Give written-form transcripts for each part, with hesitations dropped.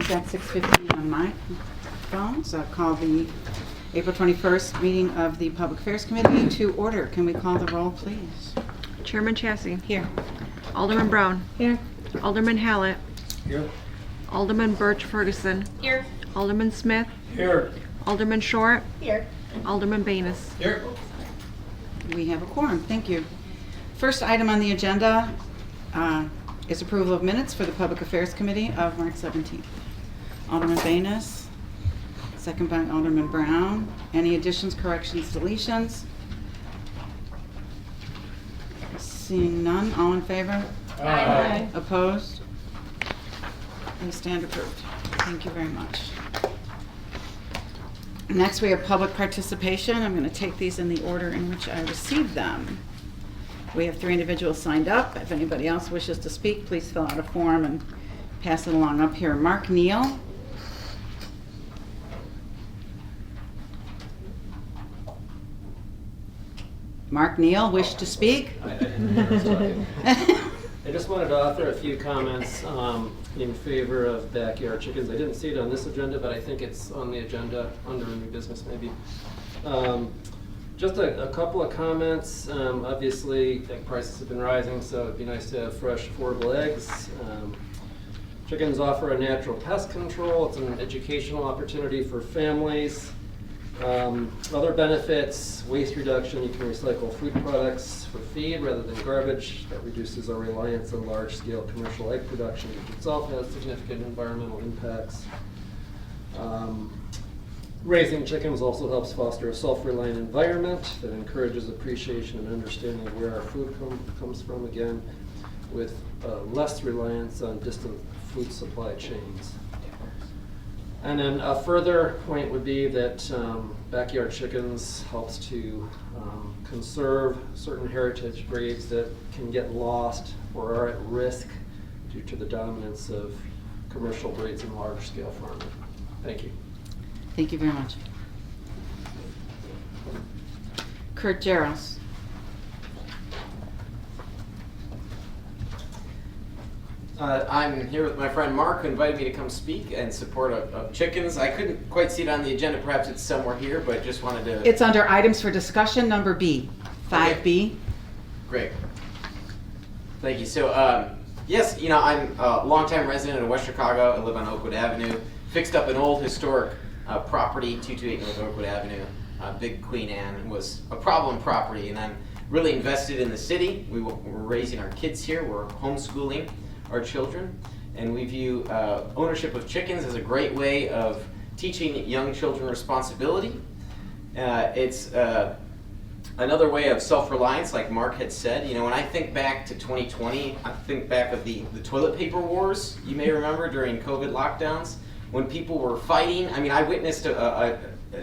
It's at 6:15 on my phone, so I'll call the April 21st meeting of the Public Affairs Committee to order. Can we call the roll, please? Chairman Chassie. Here. Alderman Brown. Here. Alderman Hallett. Here. Alderman Birch Ferguson. Here. Alderman Smith. Here. Alderman Short. Here. Alderman Baines. Here. We have a quorum. Thank you. First item on the agenda is approval of minutes for the Public Affairs Committee of March 17th. Alderman Baines, second by Alderman Brown. Any additions, corrections, deletions? Seeing none, all in favor? Aye. Opposed? They stand approved. Thank you very much. Next, we have public participation. I'm going to take these in the order in which I received them. We have 3 individuals signed up. If anybody else wishes to speak, please fill out a form and pass it along up here. Mark Neal. Mark Neal, wish to speak? I just wanted to offer a few comments in favor of backyard chickens. I didn't see it on this agenda, but I think it's on the agenda under new business maybe. Just a couple of comments. Obviously, egg prices have been rising, so it'd be nice to have fresh, affordable eggs. Chickens offer a natural pest control. It's an educational opportunity for families. Other benefits, waste reduction. You can recycle food products for feed rather than garbage. That reduces our reliance on large-scale commercial egg production, which itself has significant environmental impacts. Raising chickens also helps foster a self-reliant environment that encourages appreciation and understanding of where our food comes from, again, with less reliance on distant food supply chains. And then a further point would be that backyard chickens helps to conserve certain heritage breeds that can get lost or are at risk due to the dominance of commercial breeds in large-scale farming. Thank you. Thank you very much. Kurt Jaros. I'm here with my friend Mark, who invited me to come speak in support of chickens. I couldn't quite see it on the agenda. Perhaps it's somewhere here, but just wanted to... It's under items for discussion, number B, 5B. Great. Thank you. So, yes, you know, I'm a longtime resident of West Chicago. I live on Oakwood Avenue. Fixed up an old historic property, 228 North Oakwood Avenue. Big Queen Anne was a problem property, and I'm really invested in the city. We're raising our kids here. We're homeschooling our children, and we view ownership of chickens as a great way of teaching young children responsibility. It's another way of self-reliance, like Mark had said. You know, when I think back to 2020, I think back of the toilet paper wars, you may remember, during COVID lockdowns, when people were fighting. I mean, I witnessed an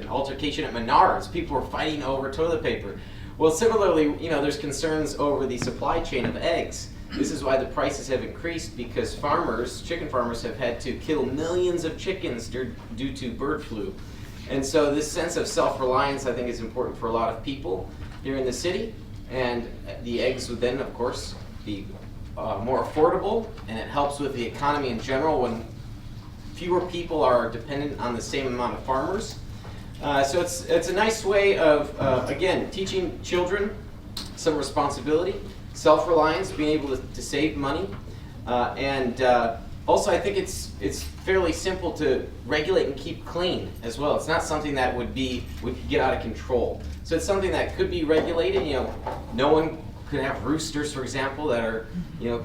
altercation at Menards. People were fighting over toilet paper. Well, similarly, you know, there's concerns over the supply chain of eggs. This is why the prices have increased, because farmers, chicken farmers, have had to kill millions of chickens due to bird flu. And so this sense of self-reliance, I think, is important for a lot of people here in the city. And the eggs would then, of course, be more affordable, and it helps with the economy in general when fewer people are dependent on the same amount of farmers. So it's a nice way of, again, teaching children some responsibility, self-reliance, being able to save money, and also I think it's fairly simple to regulate and keep clean as well. It's not something that would get out of control. So it's something that could be regulated. You know, no one could have roosters, for example, that are, you know,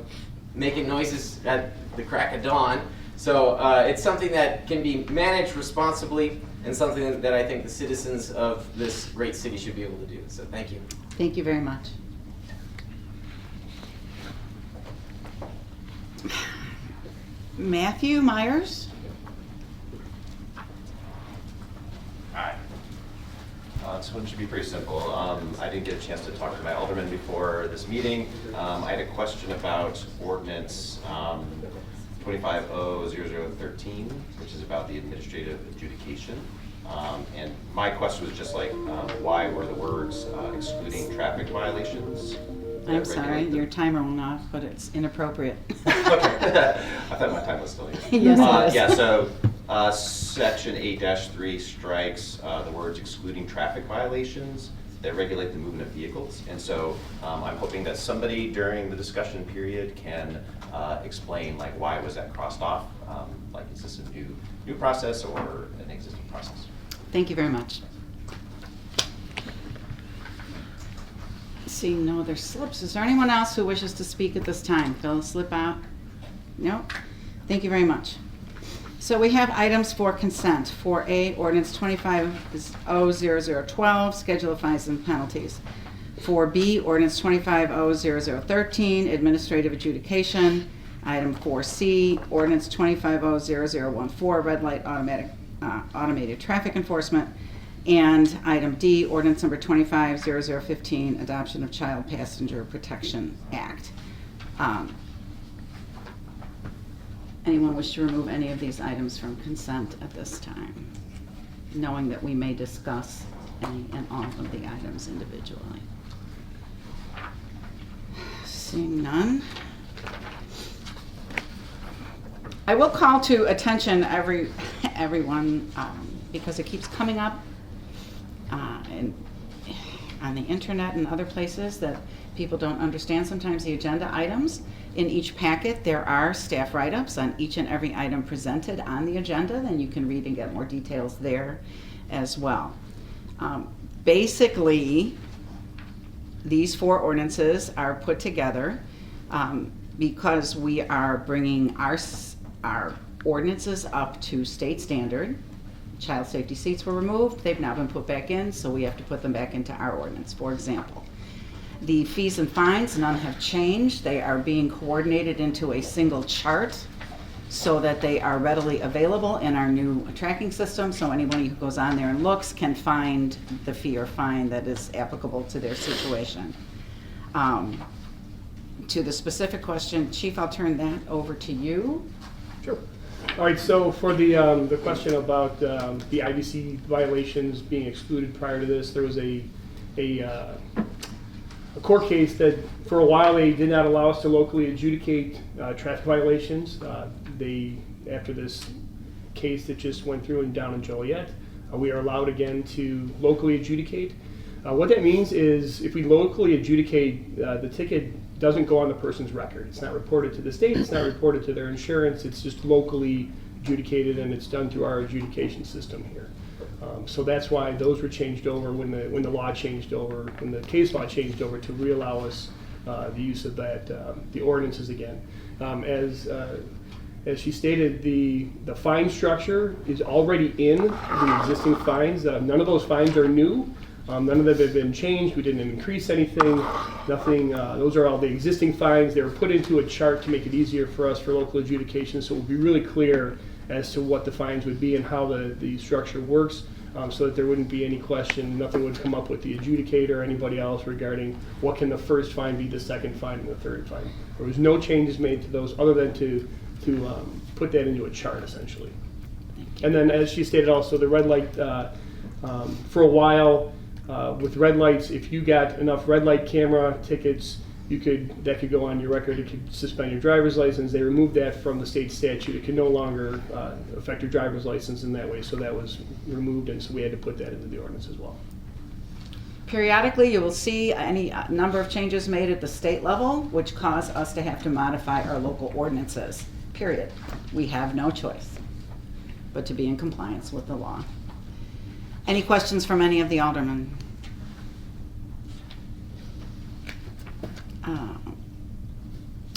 making noises at the crack of dawn. So it's something that can be managed responsibly, and something that I think the citizens of this great city should be able to do. So thank you. Thank you very much. Matthew Myers. Hi. This one should be pretty simple. I didn't get a chance to talk to my alderman before this meeting. I had a question about ordinance 25-00013, which is about the administrative adjudication. And my question was just like, why were the words excluding traffic violations I'm sorry, regulate the- your timer went off, but it's inappropriate. Okay. I thought my time was still here. Yes, it is. Yeah, so, section 8-3 strikes, the words excluding traffic violations that regulate the movement of vehicles. And so, I'm hoping that somebody during the discussion period can, explain like why was that crossed off? Like, is this a new process or an existing process? Thank you very much. Seeing no other slips, is there anyone else who wishes to speak at this time? Fill a slip out? No? Thank you very much. So we have items for consent. 4A, ordinance 25-00012, schedule of fines and penalties. 4B, ordinance 25-00013, administrative adjudication. Item 4C, ordinance 25-00014, red light automated traffic enforcement. And item D, ordinance number 25-0015, adoption of Child Passenger Protection Act. Anyone wish to remove any of these items from consent at this time, knowing that we may discuss any and all of the items individually? Seeing none. I will call to attention everyone because it keeps coming up on the internet and other places that people don't understand sometimes the agenda items. In each packet, there are staff write-ups on each and every item presented on the agenda, then you can read and get more details there as well. Basically, these 4 ordinances are put together because we are bringing our ordinances up to state standard. Child safety seats were removed, they've now been put back in, so we have to put them back into our ordinance. For example, the fees and fines, none have changed. They are being coordinated into a single chart so that they are readily available in our new tracking system, so anybody who goes on there and looks can find the fee or fine that is applicable to their situation. To the specific question, Chief, I'll turn that over to you. Sure. All right, so for the question about the IBC violations being excluded prior to this, there was a court case that for a while they did not allow us to locally adjudicate traffic violations. After this case that just went through down in Joliet, we are allowed again to locally adjudicate. What that means is if we locally adjudicate, the ticket doesn't go on the person's record. It's not reported to the state, it's not reported to their insurance, it's just locally adjudicated and it's done through our adjudication system here. So that's why those were changed over when the law changed over, when the case law changed over to re-allow us the use of that, the ordinances again. As she stated, the fine structure is already in the existing fines. None of those fines are new. None of them have been changed. We didn't increase anything. Nothing. Those are all the existing fines. They were put into a chart to make it easier for us for local adjudication, so it will be really clear as to what the fines would be and how the structure works, so that there wouldn't be any question. Nothing would come up with the adjudicator or anybody else regarding what can the first fine be, the second fine, and the third fine. There was no changes made to those other than to put that into a chart essentially. And then, as she stated, also the red light. For a while, with red lights, if you got enough red light camera tickets, that could go on your record. It could suspend your driver's license. They removed that from the state statute. It can no longer affect your driver's license in that way. So that was removed, and so we had to put that into the ordinance as well. Periodically, you will see any number of changes made at the state level, which cause us to have to modify our local ordinances, period. We have no choice but to be in compliance with the law. Any questions from any of the aldermen?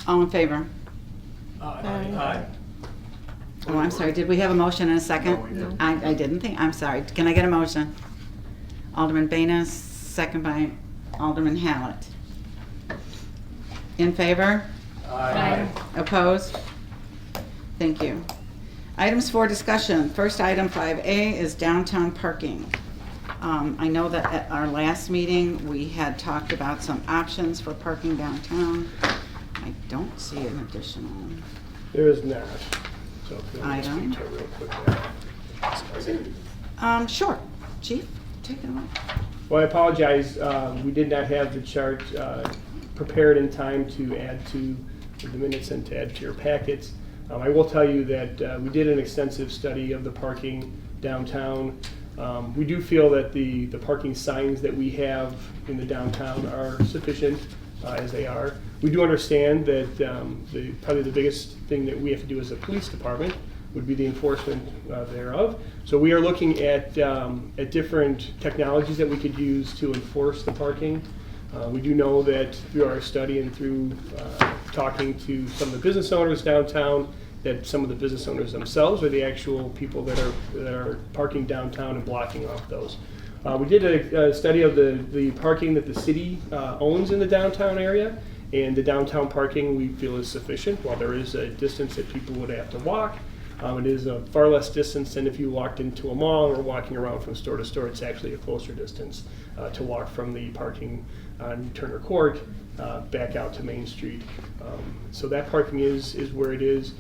All in favor? Aye. Oh, I'm sorry, did we have a motion and a second? No, we didn't. I didn't think, I'm sorry. Can I get a motion? Alderman Banus, second by Alderman Hallett. In favor? Aye. Opposed? Thank you. Items for discussion. First item 5A is downtown parking. I know that at our last meeting, we had talked about some options for parking downtown. I don't see an additional There is not. So if you want to Item. speak to it real quick. Sure. Chief, take it away. Well, I apologize. We did not have the chart prepared in time to add to the minutes and to add to your packets. I will tell you that we did an extensive study of the parking downtown. We do feel that the parking signs that we have in the downtown are sufficient as they are. We do understand that probably the biggest thing that we have to do as a police department would be the enforcement thereof. So we are looking at different technologies that we could use to enforce the parking. We do know that through our study and through talking to some of the business owners downtown, that some of the business owners themselves are the actual people that are parking downtown and blocking off those. We did a study of the parking that the city owns in the downtown area, and the downtown parking we feel is sufficient. While there is a distance that people would have to walk, it is a far less distance than if you walked into a mall or walking around from store to store. It's actually a closer distance to walk from the parking on Turner Court back out to Main Street. So that parking is where it is.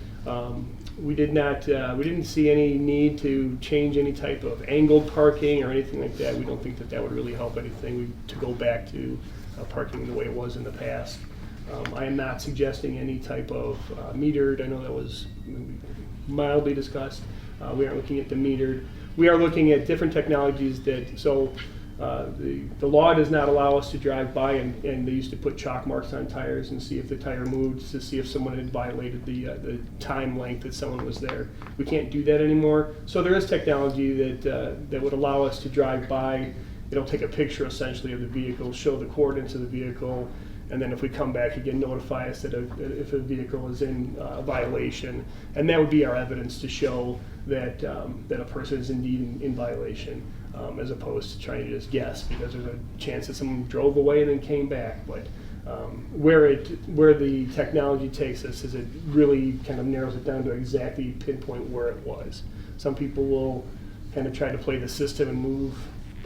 We didn't see any need to change any type of angled parking or anything like that. We don't think that would really help anything to go back to parking the way it was in the past. I am not suggesting any type of metered. I know that was mildly discussed. We aren't looking at the metered. We are looking at different technologies the law does not allow us to drive by and they used to put chalk marks on tires and see if the tire moved to see if someone had violated the time length that someone was there. We can't do that anymore. So there is technology that would allow us to drive by. It'll take a picture essentially of the vehicle, show the coordinates of the vehicle, and then if we come back again, notify us that if a vehicle is in violation, and that would be our evidence to show that a person is indeed in violation. As opposed to trying to just guess, because there's a chance that someone drove away and then came back. But where the technology takes us is it really kind of narrows it down to exactly pinpoint where it was. Some people will kind of try to play the system and move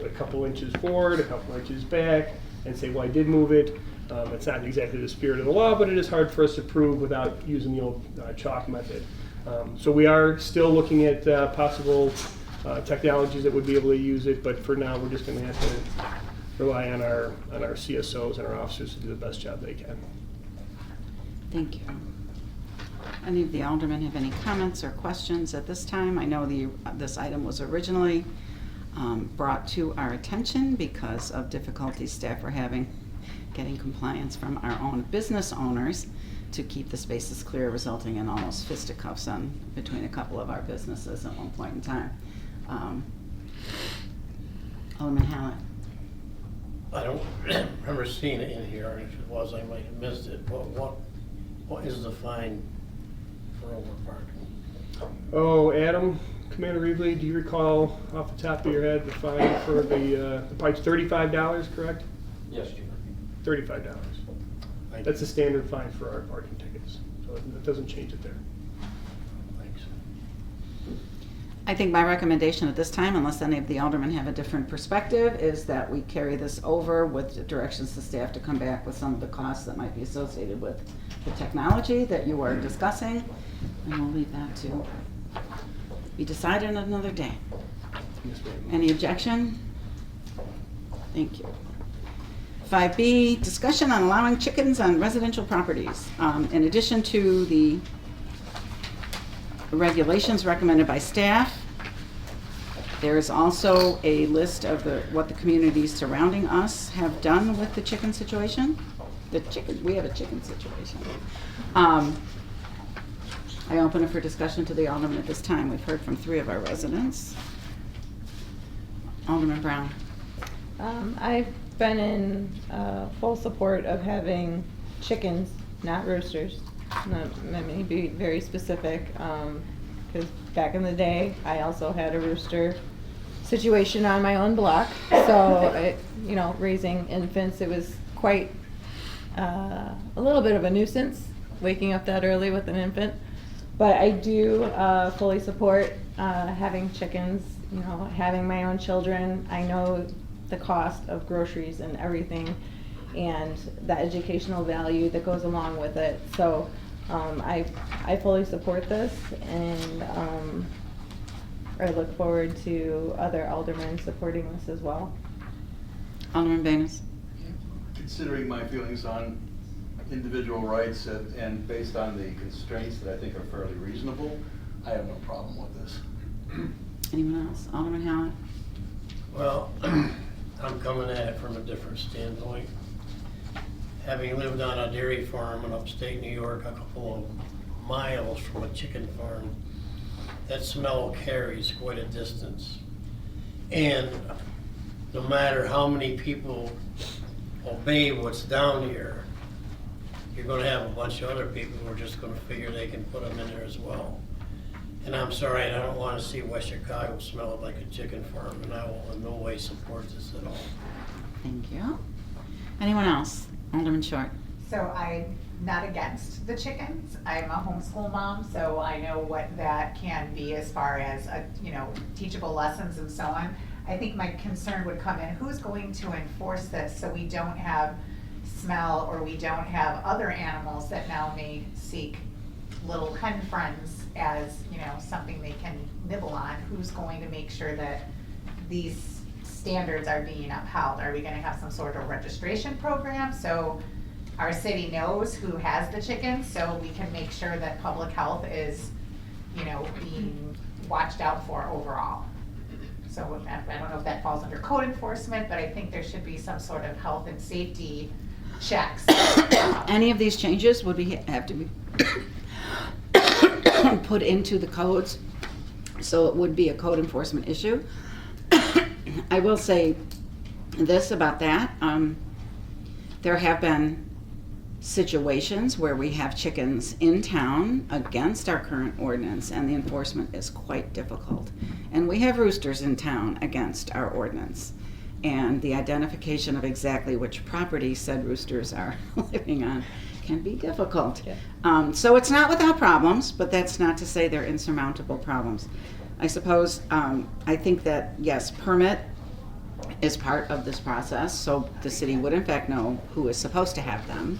a couple inches forward, a couple inches back, and say, well, I did move it. It's not exactly the spirit of the law, but it is hard for us to prove without using the old chalk method. So we are still looking at possible technologies that would be able to use it, but for now we're just going to have to rely on our CSOs and our officers to do the best job they can. Thank you. Any of the aldermen have any comments or questions at this time? I know this item was originally brought to our attention because of difficulties staff were having getting compliance from our own business owners to keep the spaces clear, resulting in almost fisticuffs between a couple of our businesses at one point in time. Alderman Hallett. I don't remember seeing it in here, and if it was, I might have missed it. What is the fine for overparking? Oh, Adam, Commander Reevely, do you recall off the top of your head the fine for the pipe's $35, correct? Yes, Chief. $35. That's the standard fine for our parking tickets, so it doesn't change it there. Thanks. I think my recommendation at this time, unless any of the aldermen have a different perspective, is that we carry this over with directions to staff to come back with some of the costs that might be associated with the technology that you are discussing, and we'll leave that to be decided another day. Yes, ma'am. Any objection? Thank you. 5B, discussion on allowing chickens on residential properties. In addition to the regulations recommended by staff, there is also a list of what the communities surrounding us have done with the chicken situation. We have a chicken situation. I open it for discussion to the alderman at this time. We've heard from 3 of our residents. Alderman Brown. I've been in full support of having chickens, not roosters. Let me be very specific, because back in the day, I also had a rooster situation on my own block. So, raising infants, it was quite a little bit of a nuisance, waking up that early with an infant. But I do fully support having chickens, having my own children. I know the cost of groceries and everything and the educational value that goes along with it. So I fully support this, and I look forward to other aldermen supporting this as well. Alderman Baines. Considering my feelings on individual rights and based on the constraints that I think are fairly reasonable, I have no problem with this. Anyone else? Alderman Howard? Well, I'm coming at it from a different standpoint. Having lived on a dairy farm in upstate New York, a couple of miles from a chicken farm, that smell carries quite a distance. And no matter how many people obey what's down here, you're gonna have a bunch of other people who are just gonna figure they can put them in there as well. And I'm sorry, I don't wanna see West Chicago smell like a chicken farm, and I will in no way support this at all. Thank you. Anyone else? Alderman Short? So I'm not against the chickens. I'm a homeschool mom, so I know what that can be as far as, teachable lessons and so on. I think my concern would come in, who's going to enforce this so we don't have smell or we don't have other animals that now may seek little hen friends as, something they can nibble on? Who's going to make sure that these standards are being upheld? Are we gonna have some sort of registration program so our city knows who has the chickens, so we can make sure that public health is, being watched out for overall? So I don't know if that falls under code enforcement, but I think there should be some sort of health and safety checks. Any of these changes would have to be put into the codes, so it would be a code enforcement issue. I will say this about that. There have been situations where we have chickens in town against our current ordinance, and the enforcement is quite difficult. And we have roosters in town against our ordinance. And the identification of exactly which property said roosters are living on can be difficult. Yeah. So it's not without problems, but that's not to say they're insurmountable problems. I suppose, I think that, yes, permit is part of this process, so the city would in fact know who is supposed to have them.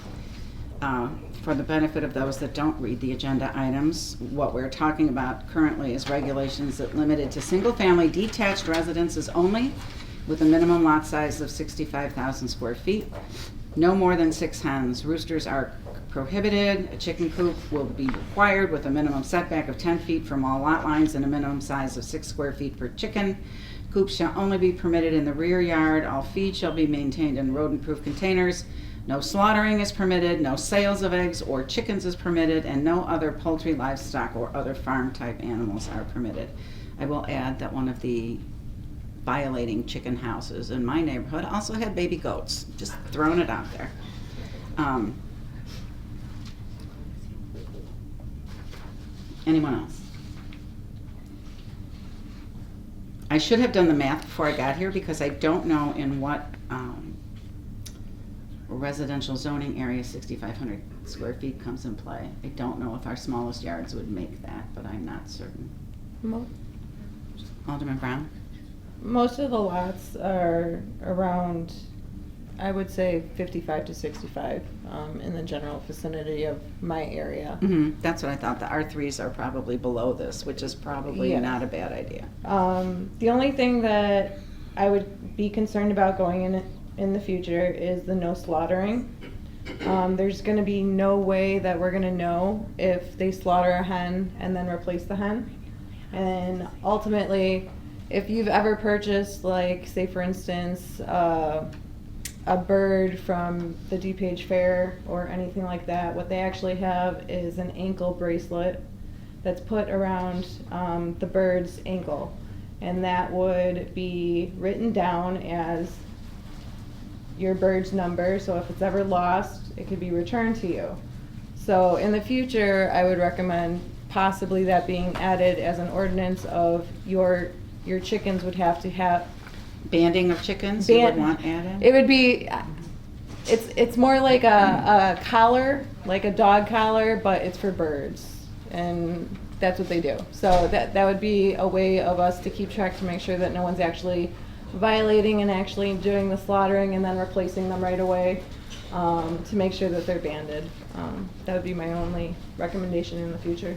For the benefit of those that don't read the agenda items, what we're talking about currently is regulations that limit it to single-family detached residences only, with a minimum lot size of 65,000 square feet, no more than 6 hens. Roosters are prohibited. A chicken coop will be required with a minimum setback of 10 feet from all lot lines and a minimum size of 6 square feet per chicken. Coops shall only be permitted in the rear yard. All feed shall be maintained in rodent-proof containers. No slaughtering is permitted, no sales of eggs or chickens is permitted, and no other poultry, livestock, or other farm-type animals are permitted. I will add that one of the violating chicken houses in my neighborhood also had baby goats, just throwing it out there. Anyone else? I should have done the math before I got here because I don't know in what residential zoning area 6,500 square feet comes in play. I don't know if our smallest yards would make that, but I'm not certain. Alderman Brown? Most of the lots are around, I would say 55 to 65 in the general vicinity of my area. Mm-hmm. That's what I thought. The R3s are probably below this, which is probably Yes. not a bad idea. The only thing that I would be concerned about going in the future is the no slaughtering. There's going to be no way that we're going to know if they slaughter a hen and then replace the hen. And ultimately, if you've ever purchased, like, say for instance, a bird from the DuPage Fair or anything like that, what they actually have is an ankle bracelet that's put around the bird's ankle. And that would be written down as your bird's number, so if it's ever lost, it could be returned to you. So in the future, I would recommend possibly that being added as an ordinance of your chickens would have to have Banding of chickens you would want added? It would be, it's more like a collar, like a dog collar, but it's for birds, and that's what they do. So that would be a way of us to keep track to make sure that no one's actually violating and actually doing the slaughtering and then replacing them right away, to make sure that they're banded. That would be my only recommendation in the future.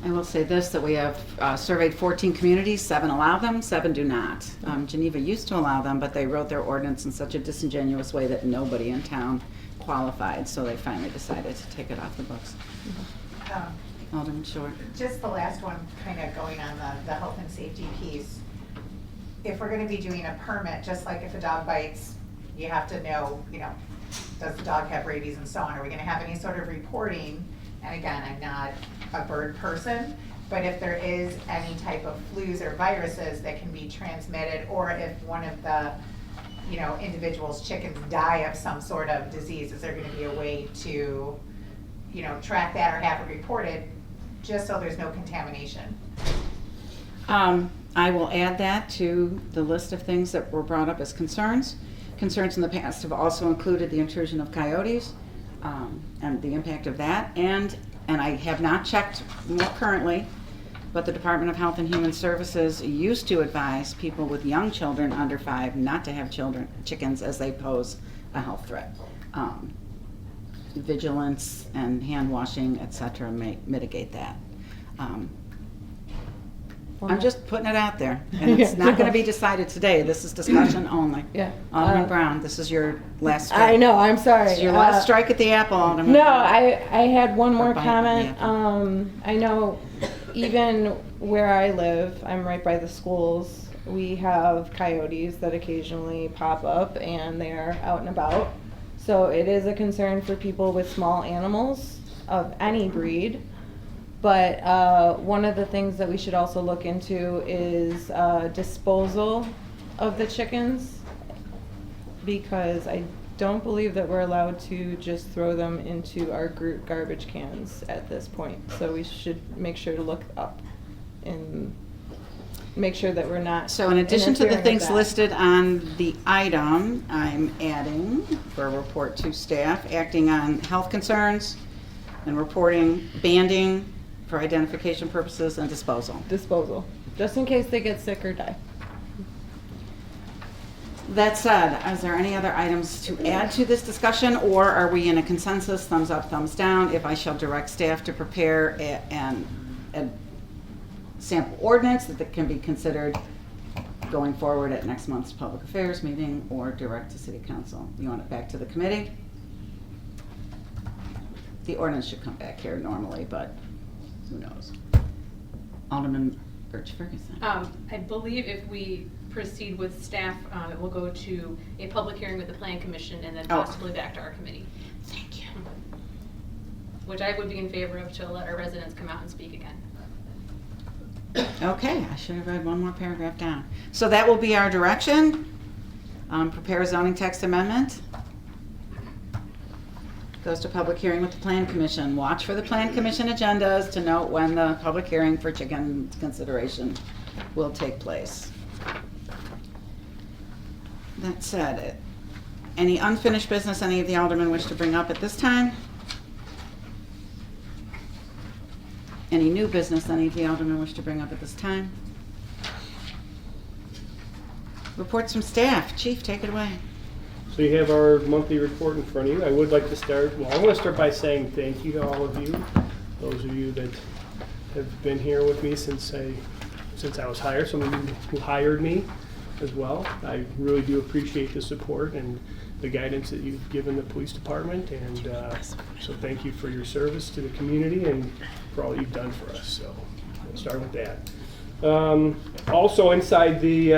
I will say this, that we have surveyed 14 communities, 7 allow them, 7 do not. Geneva used to allow them, but they wrote their ordinance in such a disingenuous way that nobody in town qualified, so they finally decided to take it off the books. Alderman Short. Just the last one, kind of going on the health and safety piece. If we're gonna be doing a permit, just like if a dog bites, you have to know, does the dog have rabies and so on? Are we gonna have any sort of reporting? And again, I'm not a bird person, but if there is any type of flus or viruses that can be transmitted, or if one of the, individual's chickens die of some sort of disease, is there gonna be a way to, track that or have it reported, just so there's no contamination? I will add that to the list of things that were brought up as concerns. Concerns in the past have also included the intrusion of coyotes and the impact of that. And I have not checked more currently, but the Department of Health and Human Services used to advise people with young children under 5 not to have chickens as they pose a health threat. Vigilance and hand washing, etc., may mitigate that. I'm just putting it out there, and it's not going to be decided today. This is discussion only. Yeah. Alderman Brown, this is your last strike. I know, I'm sorry. This is your last strike at the apple, Alderman. No, Brown. I had one more bite, comment. yeah. I know even where I live, I'm right by the schools, we have coyotes that occasionally pop up and they're out and about. So it is a concern for people with small animals of any breed. But one of the things that we should also look into is disposal of the chickens, because I don't believe that we're allowed to just throw them into our group garbage cans at this point. So we should make sure to look up and make sure that we're not. So in addition to the interfering with things that. listed on the item, I'm adding for a report to staff, acting on health concerns and reporting, banding for identification purposes, and disposal. Disposal, just in case they get sick or die. That said, is there any other items to add to this discussion, or are we in a consensus, thumbs up, thumbs down, if I shall direct staff to prepare a sample ordinance that can be considered going forward at next month's public affairs meeting, or direct to city council? You want it back to the committee? The ordinance should come back here normally, but who knows? Alderman Birch Ferguson. I believe if we proceed with staff, it will go to a public hearing with the Plan Commission and then Oh. possibly back to our committee. Thank you. Which I would be in favor of, to let our residents come out and speak again. Okay, I should have read one more paragraph down. So that will be our direction. Prepare a zoning text amendment. Goes to public hearing with the Plan Commission. Watch for the Plan Commission agendas to note when the public hearing for chicken consideration will take place. That said, any unfinished business any of the aldermen wish to bring up at this time? Any new business any of the aldermen wish to bring up at this time? Reports from staff. Chief, take it away. So you have our monthly report in front of you. I would like to start, well, I want to start by saying thank you to all of you, those of you that have been here with me since I was hired, some of you who hired me as well. I really do appreciate the support and the guidance that you've given the police department, and so thank you for your service to the community and for all you've done for us. So we'll start with that. Also inside the,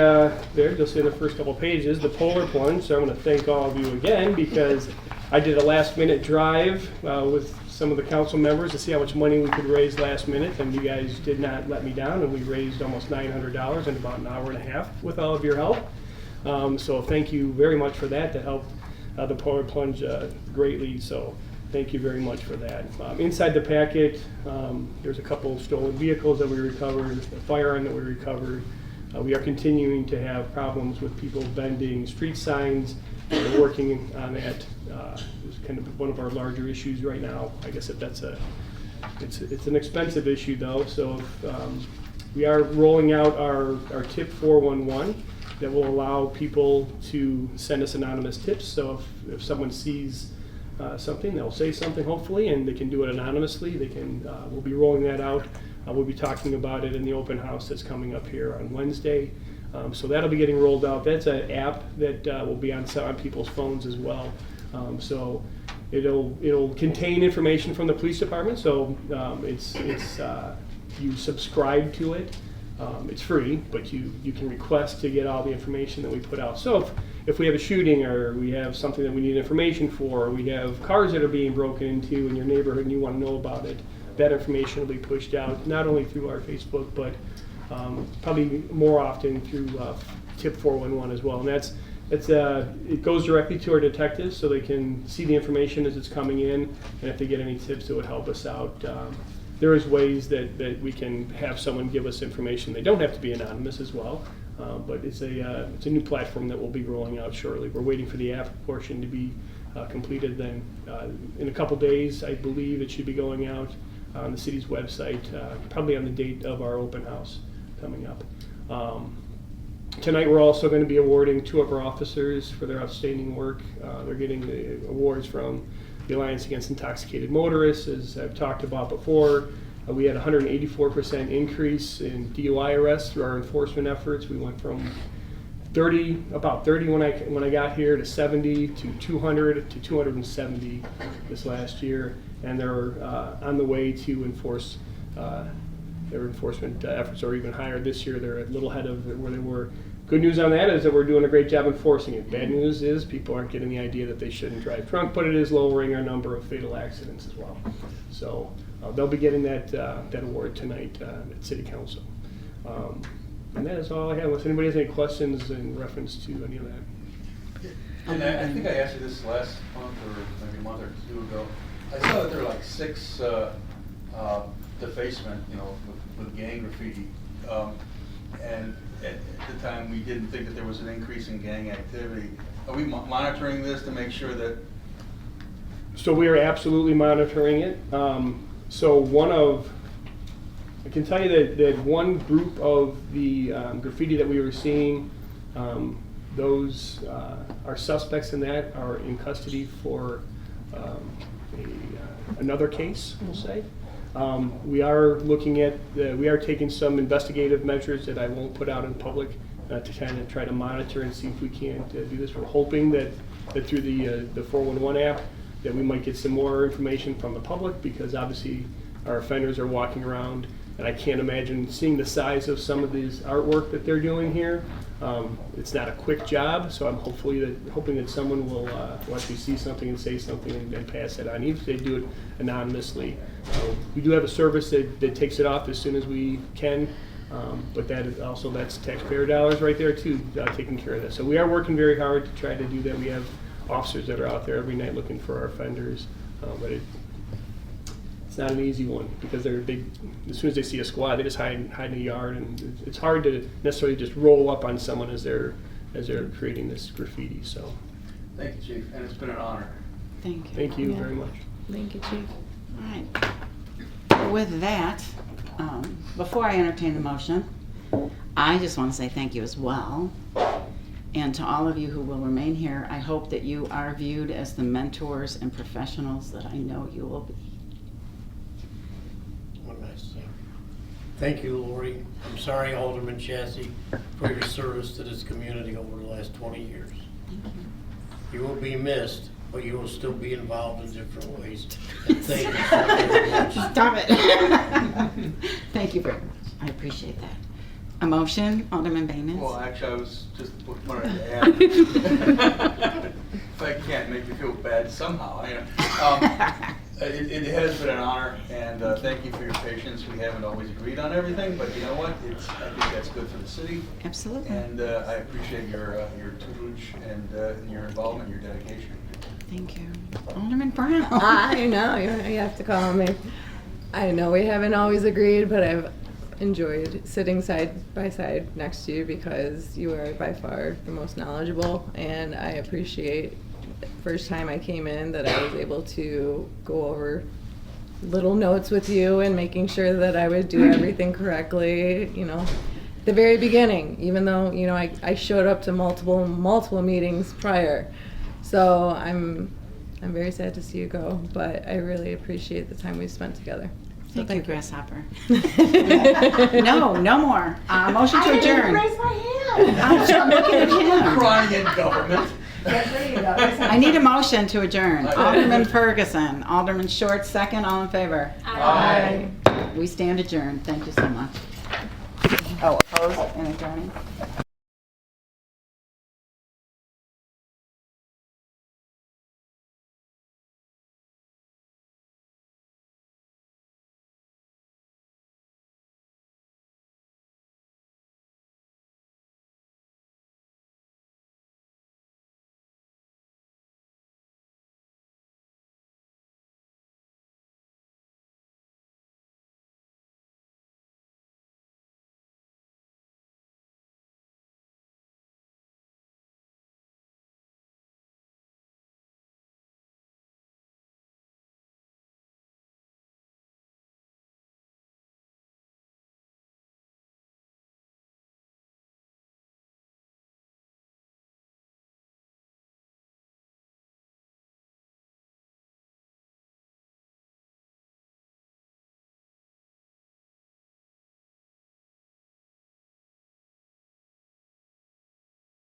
there, you'll see in the first couple pages, the Polar Plunge. So I'm going to thank all of you again, because I did a last minute drive with some of the council members to see how much money we could raise last minute, and you guys did not let me down, and we raised almost $900 in about an hour and a half with all of your help. So thank you very much for that. That helped the Polar Plunge greatly. So thank you very much for that. Inside the packet, there's a couple of stolen vehicles that we recovered, a firearm that we recovered. We are continuing to have problems with people bending street signs. We're working on that. It's kind of one of our larger issues right now. I guess if that's it's an expensive issue though. So we are rolling out our tip 411 that will allow people to send us anonymous tips. So if someone sees something, they'll say something hopefully, and they can do it anonymously. They can. We'll be rolling that out. We'll be talking about it in the open house that's coming up here on Wednesday. So that'll be getting rolled out. That's an app that will be on people's phones as well. So It'll contain information from the police department, so you subscribe to it. It's free, but you can request to get all the information that we put out. So if we have a shooting, or we have something that we need information for, or we have cars that are being broken into in your neighborhood and you want to know about it, that information will be pushed out, not only through our Facebook, but probably more often through Tip 411 as well. And it goes directly to our detectives, so they can see the information as it's coming in, and if they get any tips that would help us out. There is ways that we can have someone give us information. They don't have to be anonymous as well, but it's a new platform that we'll be rolling out shortly. We're waiting for the app portion to be completed. Then in a couple days, I believe it should be going out on the city's website, probably on the date of our open house coming up. Tonight we're also going to be awarding 2 of our officers for their outstanding work. They're getting the awards from the Alliance Against Intoxicated Motorists. As I've talked about before, we had a 184% increase in DUI arrests through our enforcement efforts. We went from about 30 when I got here, to 70 to 200 to 270 this last year, and they're on the way to enforce. Their enforcement efforts are even higher this year. They're a little ahead of where they were. Good news on that is that we're doing a great job enforcing it. Bad news is people aren't getting the idea that they shouldn't drive drunk, but it is lowering our number of fatal accidents as well. So they'll be getting that award tonight at City Council. And that is all I have. Unless anybody has any questions in reference to any of that. And I think I asked you this last month, or maybe a month or 2 ago. I saw that there were like 6 defacement, with gang graffiti. And at the time, we didn't think that there was an increase in gang activity. Are we monitoring this to make sure that? So we are absolutely monitoring it. I can tell you that one group of the graffiti that we were seeing, those our suspects in that are in custody for another case, we'll say. We are looking at, we are taking some investigative measures that I won't put out in public to kind of try to monitor and see if we can't do this. We're hoping that through the 411 app that we might get some more information from the public, because obviously our offenders are walking around, and I can't imagine seeing the size of some of these artwork that they're doing here. It's not a quick job, so I'm hoping that someone will actually see something and say something and pass it on, even if they do it anonymously. We do have a service that takes it off as soon as we can, but that's taxpayer dollars right there too, taking care of that. So we are working very hard to try to do that. We have officers that are out there every night looking for our offenders, but it's not an easy one, because they're big. As soon as they see a squad, they just hide in the yard, and it's hard to necessarily just roll up on someone as they're creating this graffiti. So, Thank you, Chief, and it's been an honor. Thank you. thank you Yeah. very much. Thank you, Chief. All right. With that, before I entertain the motion, I just want to say thank you as well. And to all of you who will remain here, I hope that you are viewed as the mentors and professionals that I know you will be. What did I say? Thank you, Lori. I'm sorry, Alderman Chassie, for your service to this community over the last 20 years. You will be missed, but you will still be involved in different ways. And thank you so very much. Stop it. Thank you very much. I appreciate that. A motion, Alderman Baynes? Well, actually, I was just wanting to add, if I can't make you feel bad somehow, it has been an honor, and thank you for your patience. We haven't always agreed on everything, but you know what? I think that's good for the city. Absolutely. And I appreciate your tutelage and your involvement, your dedication. Thank you. Alderman Brown? I know, you have to call me. I know we haven't always agreed, but I've enjoyed sitting side by side next to you, because you are by far the most knowledgeable, and I appreciate first time I came in that I was able to go over little notes with you and making sure that I would do everything correctly, the very beginning, even though, I showed up to multiple meetings prior. So I'm very sad to see you go, but I really appreciate the time we spent together. So Thank you, Grasshopper. No more. Motion to adjourn. I didn't raise my hand. I'm looking at him. Crying in government. There you go. I need a motion to adjourn. Aye. Alderman Ferguson, Alderman Short, second, all in favor? Aye. We stand adjourned. Thank you so much. Oh, opposed and adjourning?